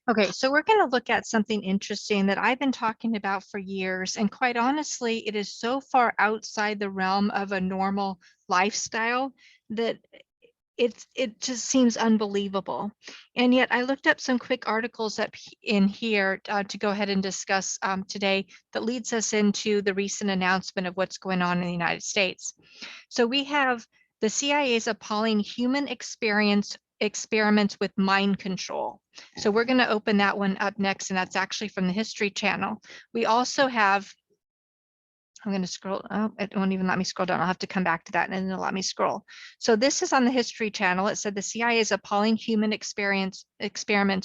Okay, so we're going to look at something interesting that I've been talking about for years. And quite honestly, it is so far outside the realm of a normal lifestyle that it just seems unbelievable. And yet I looked up some quick articles up in here to go ahead and discuss today that leads us into the recent announcement of what's going on in the United States. So we have the CIA's appalling human experiments with mind control. So we're going to open that one up next, and that's actually from the History Channel. We also have, I'm going to scroll. Oh, it won't even let me scroll down. I'll have to come back to that and then it'll let me scroll. So this is on the History Channel. It said the CIA's appalling human experiments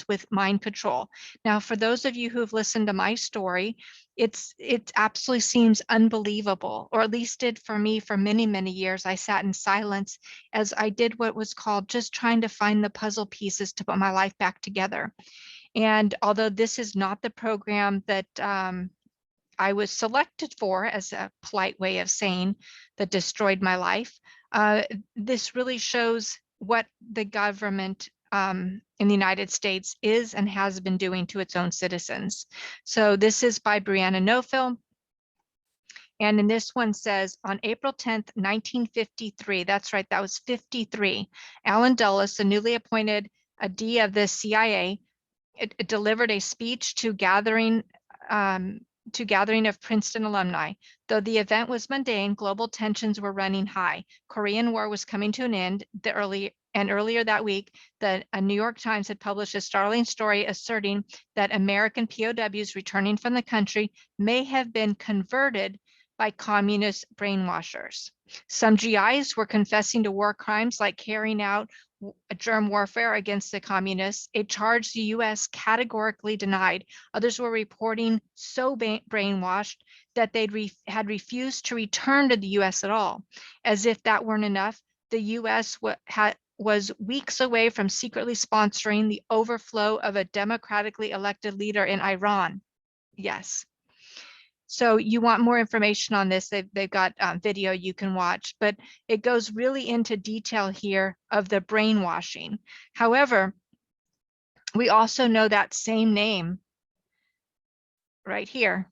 with mind control. Now, for those of you who've listened to my story, it absolutely seems unbelievable, or at least did for me for many, many years. I sat in silence as I did what was called just trying to find the puzzle pieces to put my life back together. And although this is not the program that I was selected for, as a polite way of saying, that destroyed my life. This really shows what the government in the United States is and has been doing to its own citizens. So this is by Brianna Nofil. And in this one says, on April 10th, 1953, that's right, that was 53, Alan Dulles, the newly appointed D of the CIA, it delivered a speech to gathering of Princeton alumni. Though the event was mundane, global tensions were running high. Korean War was coming to an end. Earlier that week, the New York Times had published a startling story asserting that American POWs returning from the country may have been converted by communist brainwashers. Some GIs were confessing to war crimes like carrying out germ warfare against the communists, a charge the US categorically denied. Others were reporting so brainwashed that had refused to return to the US at all. As if that weren't enough, the US was weeks away from secretly sponsoring the overflow of a democratically elected leader in Iran. Yes. So you want more information on this, they've got video you can watch, but it goes really into detail here of the brainwashing. However, we also know that same name right here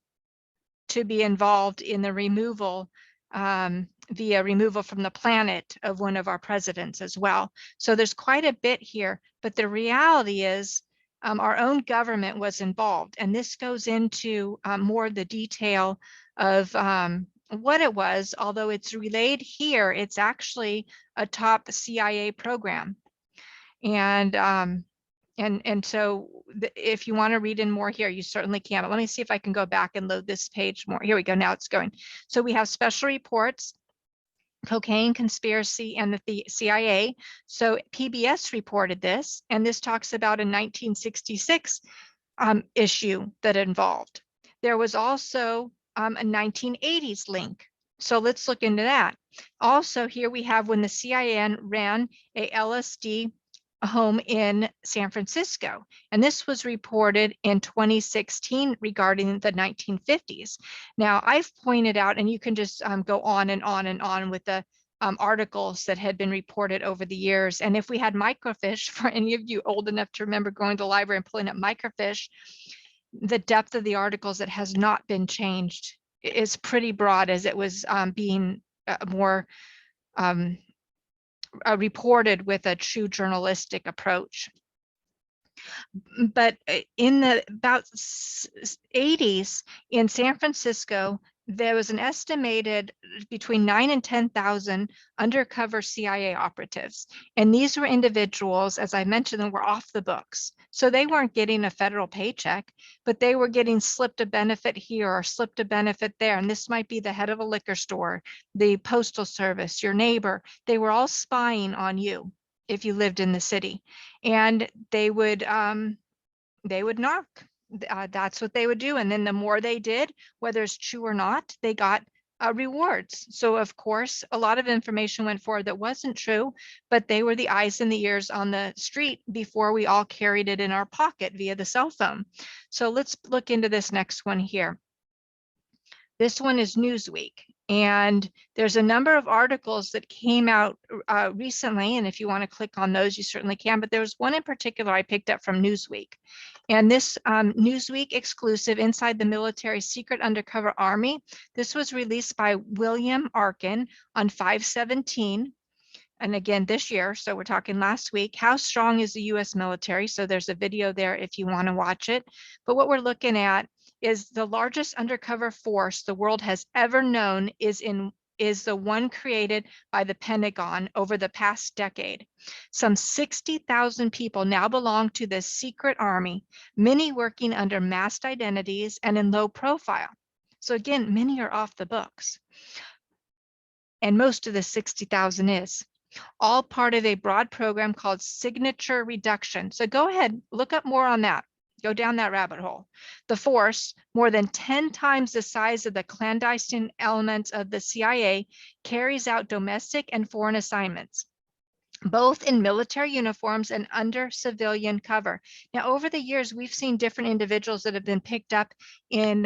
to be involved in the removal via removal from the planet of one of our presidents as well. So there's quite a bit here, but the reality is our own government was involved, and this goes into more of the detail of what it was. Although it's relayed here, it's actually a top CIA program, and so if you want to read in more here, you certainly can. But let me see if I can go back and load this page more. Here we go. Now it's going. So we have special reports, cocaine conspiracy, and the CIA. So PBS reported this, and this talks about a 1966 issue that involved. There was also a 1980s link. So let's look into that. Also, here we have when the CIA ran a LSD home in San Francisco. And this was reported in 2016 regarding the 1950s. Now, I've pointed out, and you can just go on and on and on with the articles that had been reported over the years. And if we had microfiche, for any of you old enough to remember going to the library and pulling up microfiche, the depth of the articles that has not been changed is pretty broad, as it was being more reported with a true journalistic approach. But in the about 80s in San Francisco, there was an estimated between 9 and 10,000 undercover CIA operatives. And these were individuals, as I mentioned, that were off the books. So they weren't getting a federal paycheck, but they were getting slipped a benefit here or slipped a benefit there. And this might be the head of a liquor store, the postal service, your neighbor. They were all spying on you if you lived in the city. And they would knock. That's what they would do. And then the more they did, whether it's true or not, they got rewards. So of course, a lot of information went forward that wasn't true, but they were the eyes and the ears on the street before we all carried it in our pocket via the cell phone. So let's look into this next one here. This one is Newsweek. And there's a number of articles that came out recently, and if you want to click on those, you certainly can. But there was one in particular I picked up from Newsweek. And this Newsweek exclusive, Inside the Military Secret Undercover Army, this was released by William Arkin on 5/17. And again, this year, so we're talking last week. How strong is the US military? So there's a video there if you want to watch it. But what we're looking at is the largest undercover force the world has ever known is the one created by the Pentagon over the past decade. Some 60,000 people now belong to this secret army, many working under masked identities and in low profile. So again, many are off the books. And most of the 60,000 is all part of a broad program called signature reduction. So go ahead, look up more on that. Go down that rabbit hole. The force, more than 10 times the size of the clandestine elements of the CIA, carries out domestic and foreign assignments, both in military uniforms and under civilian cover. Now, over the years, we've seen different individuals that have been picked up in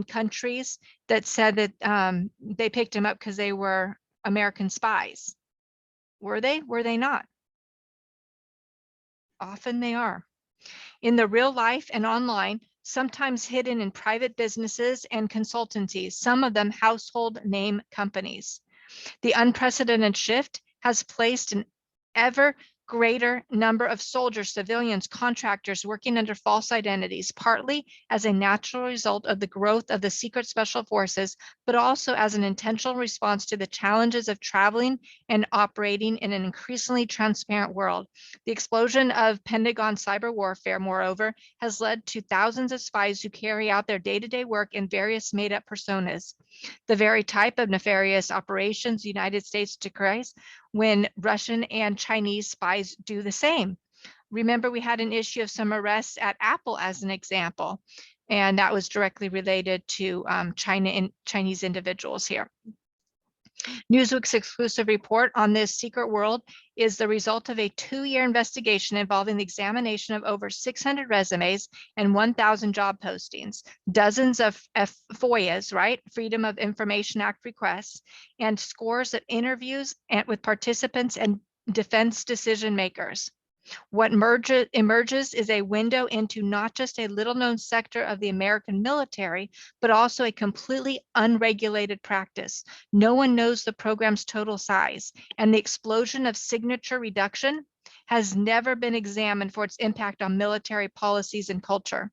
countries that said that they picked them up because they were American spies. Were they? Were they not? Often they are. In the real life and online, sometimes hidden in private businesses and consultancies, some of them household name companies. The unprecedented shift has placed an ever greater number of soldiers, civilians, contractors working under false identities, partly as a natural result of the growth of the secret special forces, but also as an intentional response to the challenges of traveling and operating in an increasingly transparent world. The explosion of Pentagon cyber warfare, moreover, has led to thousands of spies who carry out their day-to-day work in various made-up personas. The very type of nefarious operations the United States decries when Russian and Chinese spies do the same. Remember, we had an issue of some arrests at Apple as an example, and that was directly related to Chinese individuals here. Newsweek's exclusive report on this secret world is the result of a 2-year investigation involving the examination of over 600 resumes and 1,000 job postings, dozens of FOIAs, right, Freedom of Information Act requests, and scores of interviews with participants and defense decision makers. What emerges is a window into not just a little-known sector of the American military, but also a completely unregulated practice. No one knows the program's total size, and the explosion of signature reduction has never been examined for its impact on military policies and culture.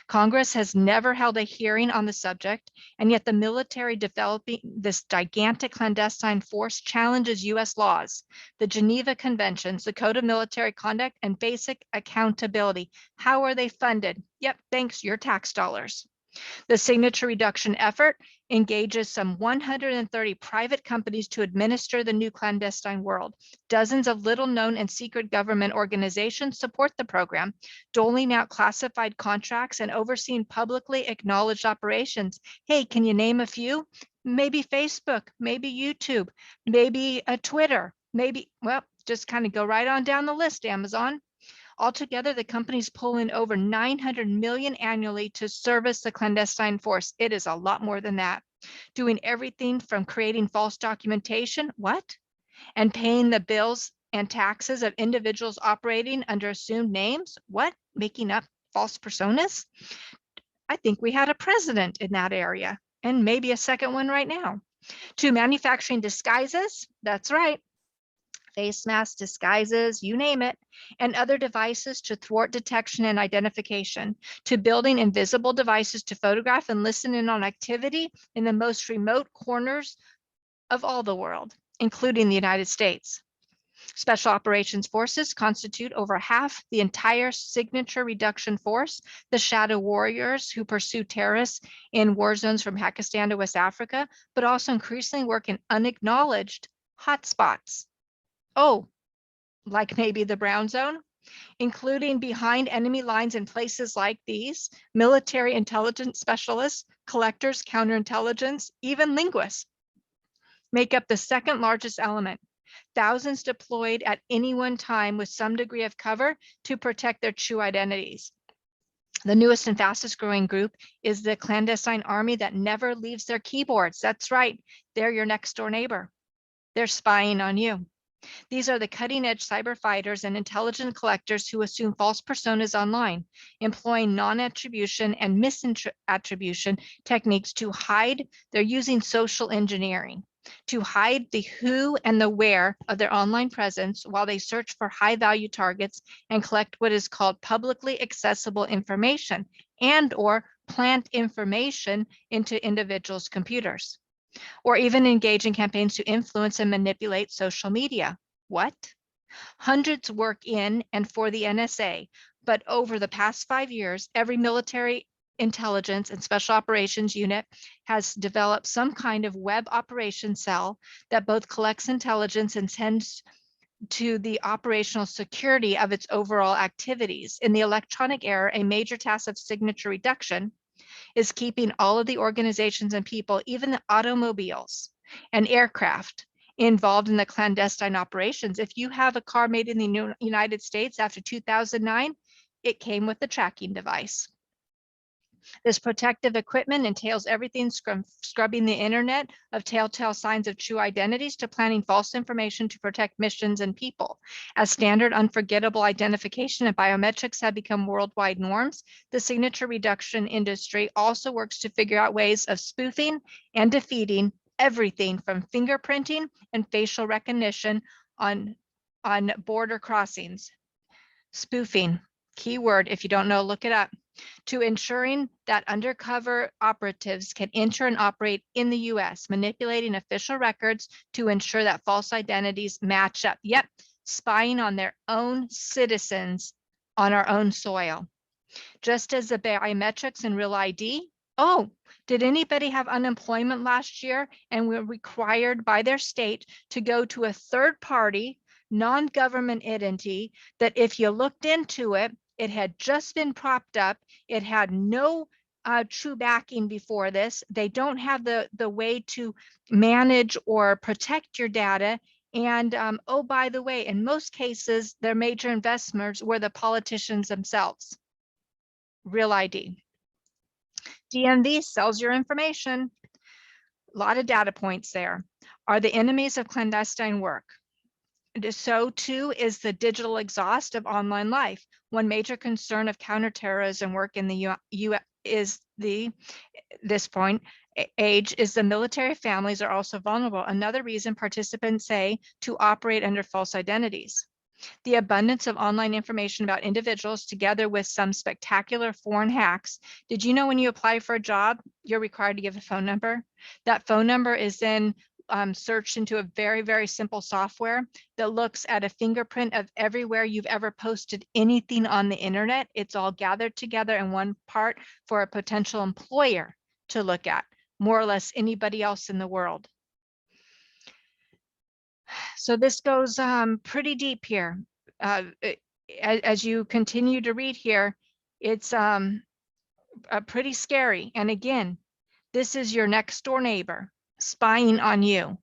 Congress has never held a hearing on the subject, and yet the military developing this gigantic clandestine force challenges U.S. laws, the Geneva Conventions, the Code of Military Conduct, and basic accountability. How are they funded? Yep, thanks, your tax dollars. The signature reduction effort engages some 130 private companies to administer the new clandestine world. Dozens of little-known and secret government organizations support the program, doling out classified contracts and overseeing publicly acknowledged operations. Hey, can you name a few? Maybe Facebook, maybe YouTube, maybe a Twitter, maybe, well, just kind of go right on down the list, Amazon. Altogether, the companies pull in over 900 million annually to service the clandestine force. It is a lot more than that. Doing everything from creating false documentation, what? And paying the bills and taxes of individuals operating under assumed names, what? Making up false personas? I think we had a president in that area, and maybe a second one right now. To manufacturing disguises, that's right. Face masks, disguises, you name it, and other devices to thwart detection and identification, to building invisible devices to photograph and listen in on activity in the most remote corners of all the world, including the United States. Special Operations Forces constitute over half the entire signature reduction force, the shadow warriors who pursue terrorists in war zones from Pakistan to West Africa, but also increasingly work in unacknowledged hotspots. Oh, like maybe the Brown Zone, including behind enemy lines in places like these, military intelligence specialists, collectors, counterintelligence, even linguists make up the second largest element. Thousands deployed at any one time with some degree of cover to protect their true identities. The newest and fastest growing group is the clandestine army that never leaves their keyboards. That's right. They're your next door neighbor. They're spying on you. These are the cutting edge cyber fighters and intelligent collectors who assume false personas online, employing non-attribution and misattribution techniques to hide. They're using social engineering to hide the who and the where of their online presence while they search for high value targets and collect what is called publicly accessible information and or plant information into individuals' computers, or even engage in campaigns to influence and manipulate social media. What? Hundreds work in and for the NSA, but over the past 5 years, every military intelligence and special operations unit has developed some kind of web operation cell that both collects intelligence and tends to the operational security of its overall activities. In the electronic era, a major task of signature reduction is keeping all of the organizations and people, even the automobiles and aircraft, involved in the clandestine operations. If you have a car made in the United States after 2009, it came with the tracking device. This protective equipment entails everything scrubbing the internet of telltale signs of true identities to planting false information to protect missions and people. As standard unforgettable identification and biometrics have become worldwide norms, the signature reduction industry also works to figure out ways of spoofing and defeating everything from fingerprinting and facial recognition on border crossings. Spoofing, keyword, if you don't know, look it up, to ensuring that undercover operatives can enter and operate in the US, manipulating official records to ensure that false identities match up. Yep, spying on their own citizens on our own soil. Just as the biometrics and real ID. Oh, did anybody have unemployment last year and were required by their state to go to a third party, non-government entity that if you looked into it, it had just been propped up. It had no true backing before this. They don't have the way to manage or protect your data. And oh, by the way, in most cases, their major investors were the politicians themselves. Real ID. DMV sells your information. A lot of data points there. Are the enemies of clandestine work. So too is the digital exhaust of online life. One major concern of counterterrorism work in the U.S. is this point age is the military families are also vulnerable. Another reason participants say to operate under false identities. The abundance of online information about individuals together with some spectacular foreign hacks. Did you know when you apply for a job, you're required to give a phone number? That phone number is then searched into a very, very simple software that looks at a fingerprint of everywhere you've ever posted anything on the internet. It's all gathered together in one part for a potential employer to look at, more or less anybody else in the world. So this goes pretty deep here. As you continue to read here, it's pretty scary. And again, this is your next door neighbor spying on you.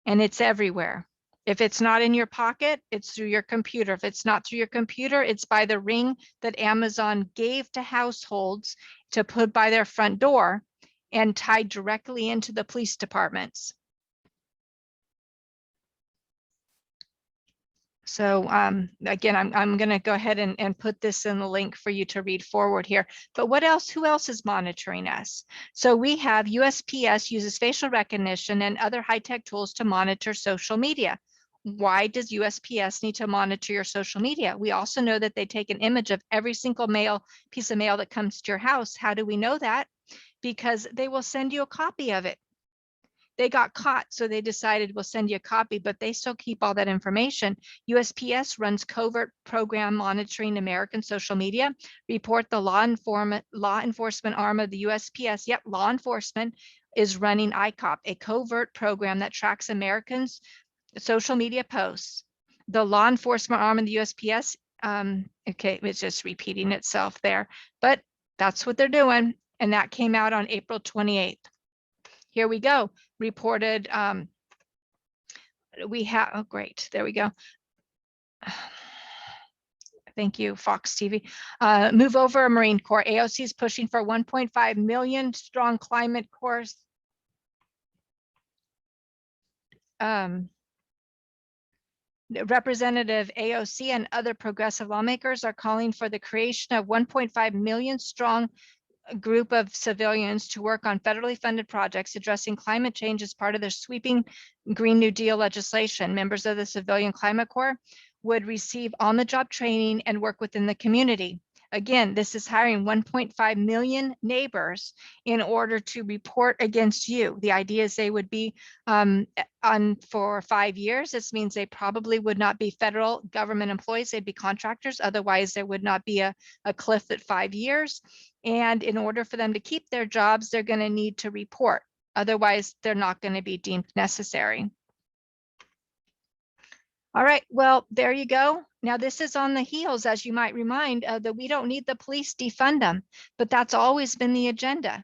And it's everywhere. If it's not in your pocket, it's through your computer. If it's not through your computer, it's by the ring that Amazon gave to households to put by their front door and tied directly into the police departments. So again, I'm going to go ahead and put this in the link for you to read forward here. But what else? Who else is monitoring us? So we have USPS uses facial recognition and other high-tech tools to monitor social media. Why does USPS need to monitor your social media? We also know that they take an image of every single piece of mail that comes to your house. How do we know that? Because they will send you a copy of it. They got caught, so they decided we'll send you a copy, but they still keep all that information. USPS runs covert program monitoring American social media. Report the law enforcement arm of the USPS. Yep, law enforcement is running ICOP, a covert program that tracks Americans' social media posts. The law enforcement arm of the USPS, okay, it's just repeating itself there, but that's what they're doing. And that came out on April 28th. Here we go. Reported, we have, oh, great. There we go. Thank you, Fox TV. Move over Marine Corps. AOC is pushing for 1.5 million strong climate course. Representative AOC and other progressive lawmakers are calling for the creation of 1.5 million strong group of civilians to work on federally funded projects addressing climate change as part of their sweeping Green New Deal legislation. Members of the Civilian Climate Corps would receive on-the-job training and work within the community. Again, this is hiring 1.5 million neighbors in order to report against you. The idea is they would be on for 5 years. This means they probably would not be federal government employees. They'd be contractors. Otherwise, there would not be a cliff at 5 years. And in order for them to keep their jobs, they're going to need to report. Otherwise, they're not going to be deemed necessary. All right, well, there you go. Now, this is on the heels, as you might remind, that we don't need the police, defund them, but that's always been the agenda.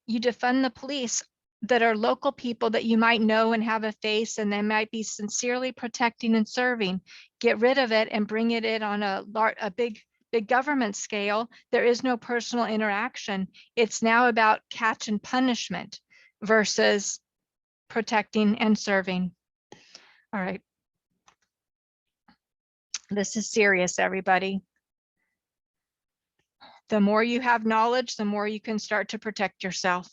You defund the police that are local people that you might know and have a face, and they might be sincerely protecting and serving. Get rid of it and bring it in on a big government scale. There is no personal interaction. It's now about catch and punishment versus protecting and serving. All right. This is serious, everybody. The more you have knowledge, the more you can start to protect yourself.